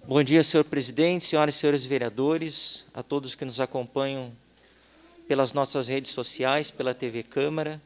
Bom dia, senhor presidente, senhoras e senhores vereadores, a todos que nos acompanham pelas nossas redes sociais, pela TV Câmara.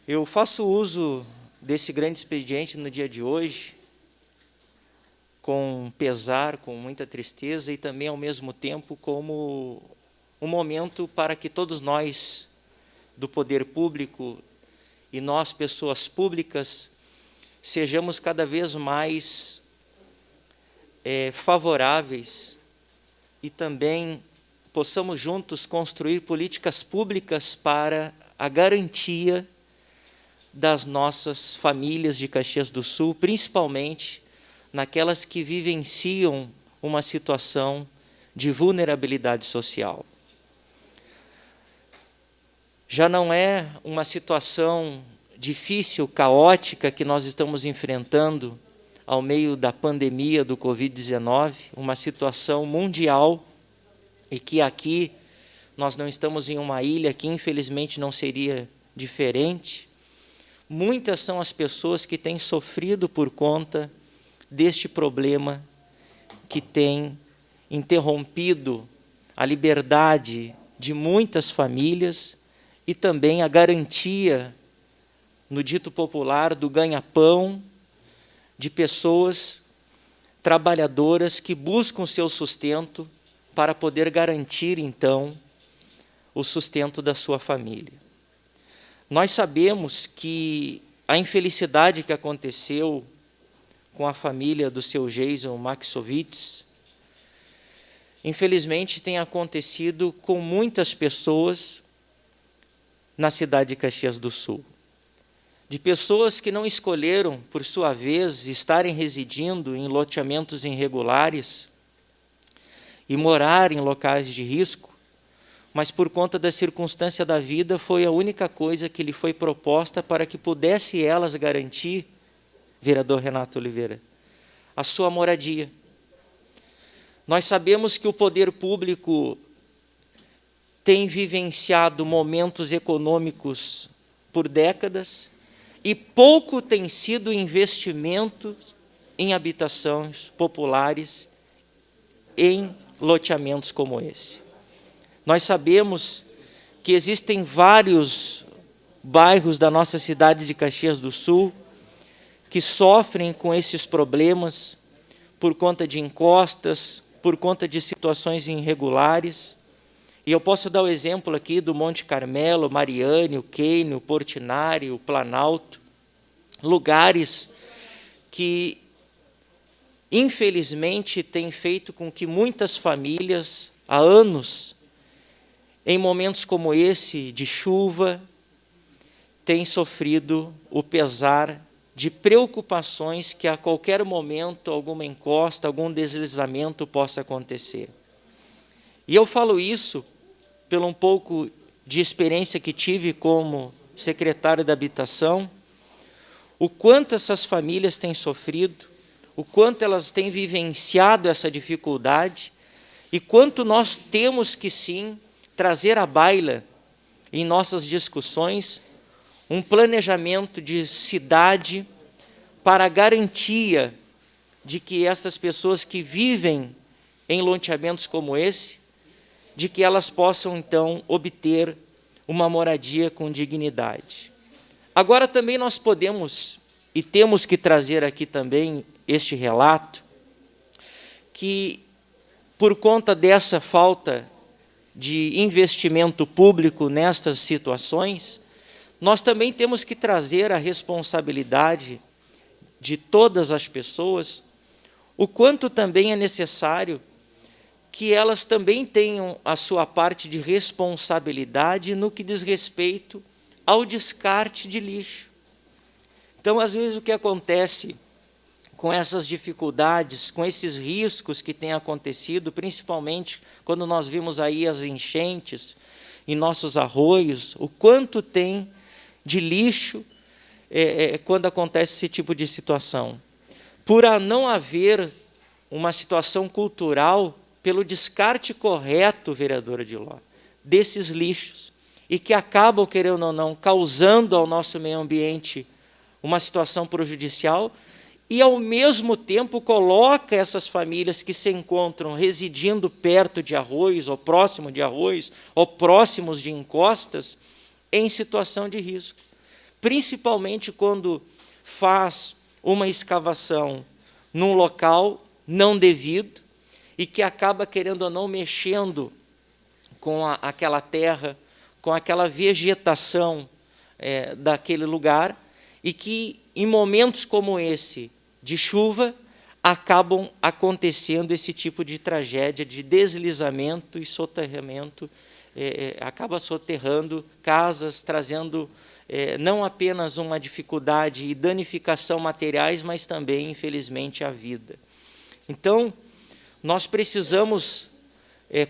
Eu faço uso desse grande expediente no dia de hoje, com pesar, com muita tristeza e também, ao mesmo tempo, como um momento para que todos nós, do poder público, e nós, pessoas públicas, sejamos cada vez mais favoráveis e também possamos juntos construir políticas públicas para a garantia das nossas famílias de Caxias do Sul, principalmente naquelas que vivenciam uma situação de vulnerabilidade social. Já não é uma situação difícil, caótica que nós estamos enfrentando ao meio da pandemia do Covid-19, uma situação mundial, e que aqui nós não estamos em uma ilha, que infelizmente não seria diferente. Muitas são as pessoas que têm sofrido por conta deste problema que tem interrompido a liberdade de muitas famílias e também a garantia, no dito popular, do ganha-pão, de pessoas trabalhadoras que buscam seu sustento para poder garantir, então, o sustento da sua família. Nós sabemos que a infelicidade que aconteceu com a família do seu Jason Maxovitz, infelizmente tem acontecido com muitas pessoas na cidade de Caxias do Sul. De pessoas que não escolheram, por sua vez, estarem residindo em loteamentos irregulares e morar em locais de risco, mas por conta da circunstância da vida foi a única coisa que lhe foi proposta para que pudesse elas garantir, vereador Renato Oliveira, a sua moradia. Nós sabemos que o poder público tem vivenciado momentos econômicos por décadas, e pouco tem sido investimento em habitações populares, em loteamentos como esse. Nós sabemos que existem vários bairros da nossa cidade de Caxias do Sul que sofrem com esses problemas por conta de encostas, por conta de situações irregulares. E eu posso dar o exemplo aqui do Monte Carmelo, Mariane, o Quênio, o Portinari, o Planalto, lugares que, infelizmente, têm feito com que muitas famílias, há anos, em momentos como esse, de chuva, têm sofrido o pesar de preocupações que a qualquer momento alguma encosta, algum deslizamento possa acontecer. E eu falo isso pelo um pouco de experiência que tive como secretário da Habitação, o quanto essas famílias têm sofrido, o quanto elas têm vivenciado essa dificuldade e quanto nós temos que, sim, trazer à baila, em nossas discussões, um planejamento de cidade para a garantia de que essas pessoas que vivem em loteamentos como esse, de que elas possam, então, obter uma moradia com dignidade. Agora, também nós podemos, e temos que trazer aqui também este relato, que, por conta dessa falta de investimento público nestas situações, nós também temos que trazer a responsabilidade de todas as pessoas, o quanto também é necessário que elas também tenham a sua parte de responsabilidade no que diz respeito ao descarte de lixo. Então, às vezes, o que acontece com essas dificuldades, com esses riscos que têm acontecido, principalmente quando nós vimos aí as enchentes em nossos arroios, o quanto tem de lixo quando acontece esse tipo de situação. Por não haver uma situação cultural pelo descarte correto, vereadora Diló, desses lixos, e que acabam, querendo ou não, causando ao nosso meio ambiente uma situação prejudicial, e, ao mesmo tempo, coloca essas famílias que se encontram residindo perto de arroios, ou próximo de arroios, ou próximos de encostas, em situação de risco. Principalmente quando faz uma escavação num local não devido e que acaba, querendo ou não, mexendo com aquela terra, com aquela vegetação daquele lugar, e que, em momentos como esse, de chuva, acabam acontecendo esse tipo de tragédia, de deslizamento e soterramento, acaba soterrando casas, trazendo não apenas uma dificuldade e danificação materiais, mas também, infelizmente, a vida. Então, nós precisamos,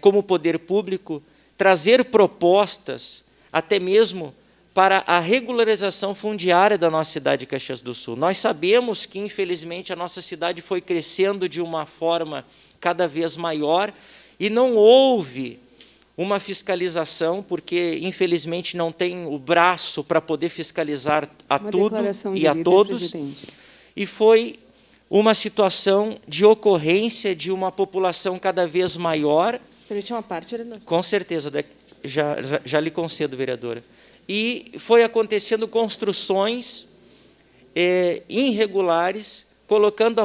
como poder público, trazer propostas, até mesmo para a regularização fundiária da nossa cidade de Caxias do Sul. Nós sabemos que, infelizmente, a nossa cidade foi crescendo de uma forma cada vez maior e não houve uma fiscalização, porque, infelizmente, não tem o braço para poder fiscalizar a tudo e a todos. E foi uma situação de ocorrência de uma população cada vez maior. Permite uma parte, vereador? Com certeza, já lhe concedo, vereadora. E foi acontecendo construções irregulares, colocando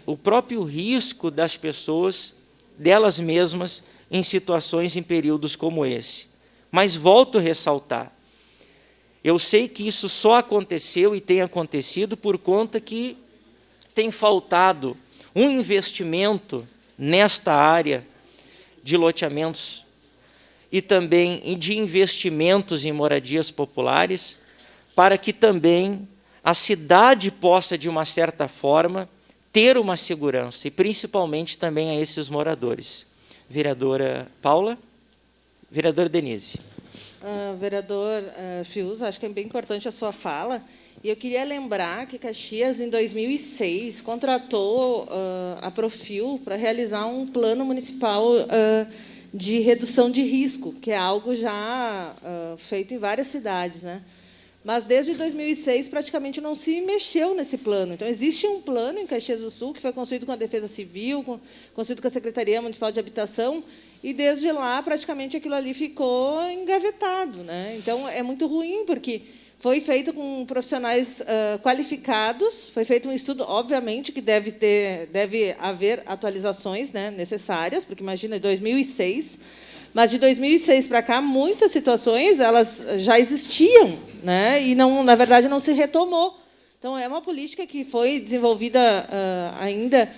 o próprio risco das pessoas, delas mesmas, em situações, em períodos como esse. Mas volto a ressaltar, eu sei que isso só aconteceu e tem acontecido por conta que tem faltado um investimento nesta área de loteamentos e também de investimentos em moradias populares, para que também a cidade possa, de uma certa forma, ter uma segurança, e principalmente também a esses moradores. Vereadora Paula. Vereadora Denise. Vereador Fius, acho que é bem importante a sua fala, e eu queria lembrar que Caxias, em 2006, contratou a Profil para realizar um plano municipal de redução de risco, que é algo já feito em várias cidades, né? Mas, desde 2006, praticamente não se mexeu nesse plano. Então, existe um plano em Caxias do Sul, que foi construído com a Defesa Civil, construído com a Secretaria Municipal de Habitação, e, desde lá, praticamente, aquilo ali ficou engavetado, né? Então, é muito ruim, porque foi feito com profissionais qualificados, foi feito um estudo, obviamente, que deve haver atualizações, né, necessárias, porque, imagina, 2006... Mas, de 2006 para cá, muitas situações elas já existiam, né? E, não, na verdade, não se retomou. Então, é uma política que foi desenvolvida ainda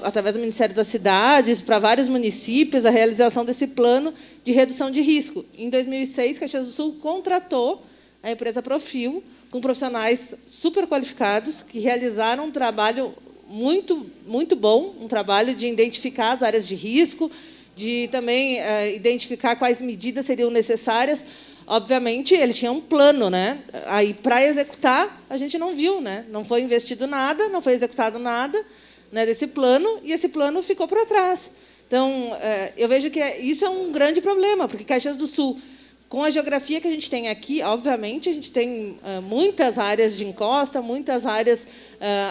através do Ministério das Cidades, para vários municípios, a realização desse plano de redução de risco. Em 2006, Caxias do Sul contratou a empresa Profil, com profissionais super qualificados, que realizaram um trabalho muito, muito bom, um trabalho de identificar as áreas de risco, de também identificar quais medidas seriam necessárias. Obviamente, ele tinha um plano, né? Aí, para executar, a gente não viu, né? Não foi investido nada, não foi executado nada, né, desse plano, e esse plano ficou para trás. Então, eu vejo que isso é um grande problema, porque Caxias do Sul, com a geografia que a gente tem aqui, obviamente, a gente tem muitas áreas de encosta, muitas áreas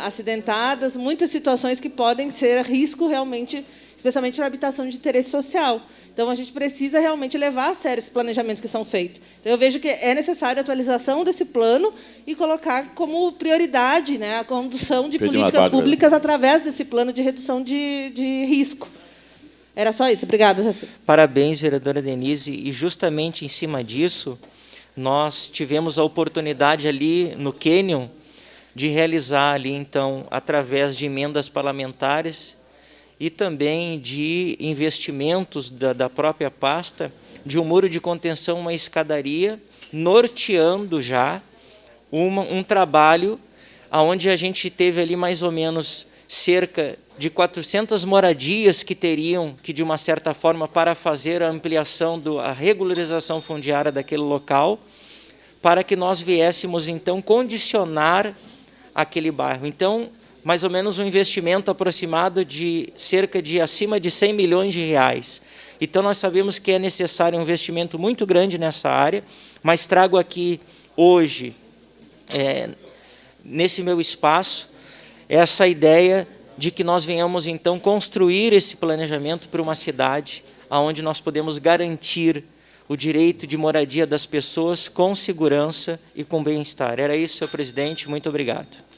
acidentadas, muitas situações que podem ser risco realmente, especialmente para a habitação de interesse social. Então, a gente precisa realmente levar a sério esses planejamentos que são feitos. Então, eu vejo que é necessário a atualização desse plano e colocar como prioridade, né, a condução de políticas públicas através desse plano de redução de risco. Era só isso. Obrigada, Jaci. Parabéns, vereadora Denise. E, justamente em cima disso, nós tivemos a oportunidade ali no Canyon de realizar ali, então, através de emendas parlamentares e também de investimentos da própria pasta, de um muro de contenção, uma escadaria, norteando já um trabalho onde a gente teve ali mais ou menos cerca de 400 moradias que teriam que, de uma certa forma, para fazer a ampliação, a regularização fundiária daquele local, para que nós viéssemos, então, condicionar aquele bairro. Então, mais ou menos um investimento aproximado de cerca de acima de 100 milhões de reais. Então, nós sabemos que é necessário um investimento muito grande nessa área, mas trago aqui hoje, nesse meu espaço, essa ideia de que nós venhamos, então, construir esse planejamento para uma cidade onde nós podemos garantir o direito de moradia das pessoas com segurança e com bem-estar. Era isso, senhor presidente. Muito obrigado.